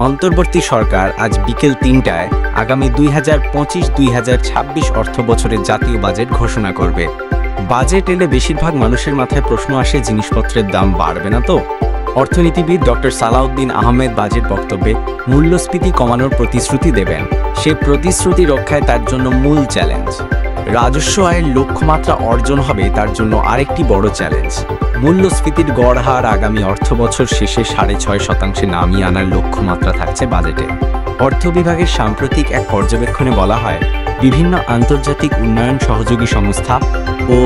অন্তর্বর্তী সরকার আজ বিকেল ৩টায় আগামী 2025-2026 অর্থ বছরের জাতীয় বাজেট ঘোষণা করবে। বাজেট এলে বেশিরভাগ মানুষের মাথায় প্রশ্ন আসে, জিনিসপত্রের দাম বাড়বে না তো? অর্থনীতিবিদ ডক্টর সালাউদ্দিন আহমেদ বাজেট বক্তব্যে মূল্যস্ফীতি কমানোর প্রতিশ্রুতি দেবেন। সে প্রতিশ্রুতি রক্ষায় তার জন্য মূল চ্যালেঞ্জ। রাজস্ব আয়ের লক্ষ্যমাত্রা অর্জন হবে তার জন্য আরেকটি বড় চ্যালেঞ্জ। মূল্যস্ফীতির গড় হার আগামী অর্থবছর শেষে 6.5% নামিয়ে আনার লক্ষ্যমাত্রা থাকছে বাজেটে। অর্থ বিভাগের সাম্প্রতিক এক পর্যবেক্ষণে বলা হয়, বিভিন্ন আন্তর্জাতিক উন্নয়ন সহযোগী সংস্থা ও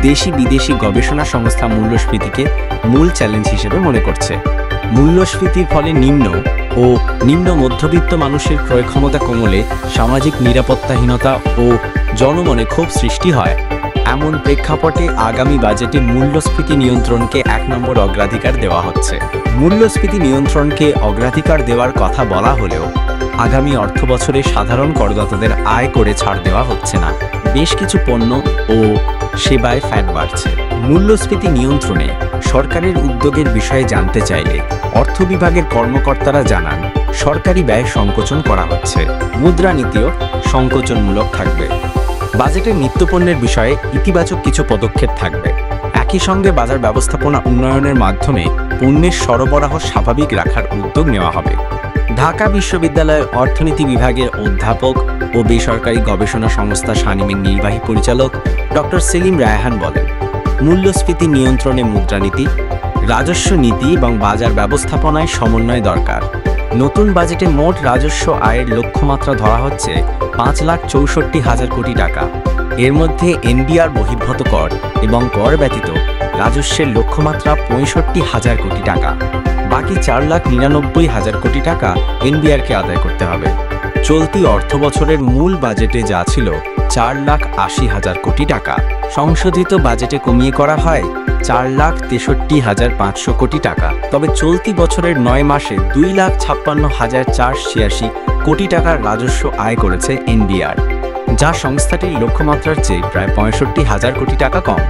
দেশি বিদেশি গবেষণা সংস্থা মূল্যস্ফীতিকে মূল চ্যালেঞ্জ হিসেবে মনে করছে। মূল্যস্ফীতির ফলে নিম্ন মধ্যবিত্ত মানুষের ক্রয় ক্ষমতা কমলে সামাজিক নিরাপত্তাহীনতা ও জনমনে ক্ষোভ সৃষ্টি হয়। এমন প্রেক্ষাপটে আগামী বাজেটে মূল্যস্ফীতি নিয়ন্ত্রণকে 1 নম্বর অগ্রাধিকার দেওয়া হচ্ছে। মূল্যস্ফীতি নিয়ন্ত্রণকে অগ্রাধিকার দেওয়ার কথা বলা হলেও আগামী অর্থবছরে সাধারণ করদাতাদের আয় করে ছাড় দেওয়া হচ্ছে না। বেশ কিছু পণ্য ও সেবায় ফ্যাট বাড়ছে। মূল্যস্ফীতি নিয়ন্ত্রণে সরকারের উদ্যোগের বিষয়ে জানতে চাইলে অর্থ বিভাগের কর্মকর্তারা জানান, সরকারি ব্যয় সংকোচন করা হচ্ছে। মুদ্রানীতিও সংকোচনমূলক থাকবে। বাজেটের নিত্যপণ্যের বিষয়ে ইতিবাচক কিছু পদক্ষেপ থাকবে। একই সঙ্গে বাজার ব্যবস্থাপনা উন্নয়নের মাধ্যমে পণ্যের সরবরাহ স্বাভাবিক রাখার উদ্যোগ নেওয়া হবে। ঢাকা বিশ্ববিদ্যালয়ের অর্থনীতি বিভাগের অধ্যাপক ও বেসরকারি গবেষণা সংস্থা শানিমের নির্বাহী পরিচালক ডক্টর সেলিম রায়হান বলেন, মূল্যস্ফীতি নিয়ন্ত্রণে মুদ্রানীতি, রাজস্ব নীতি এবং বাজার ব্যবস্থাপনায় সমন্বয় দরকার। নতুন বাজেটে মোট রাজস্ব আয়ের লক্ষ্যমাত্রা ধরা হচ্ছে 5,64,000 কোটি টাকা। এর মধ্যে এনবিআর বহির্ভূত কর এবং কর ব্যতীত রাজস্বের লক্ষ্যমাত্রা 65,000 কোটি টাকা। বাকি 4,99,000 কোটি টাকা এনবিআরকে আদায় করতে হবে। চলতি অর্থ বছরের মূল বাজেটে যা ছিল 4,80,000 কোটি টাকা, সংশোধিত বাজেটে কমিয়ে করা হয় 4,63,500 কোটি টাকা। তবে চলতি বছরের 9 মাসে 2,56,486 কোটি টাকার রাজস্ব আয় করেছে এনবিআর, যা সংস্থাটির লক্ষ্যমাত্রার চেয়ে প্রায় 65,000 কোটি টাকা কম।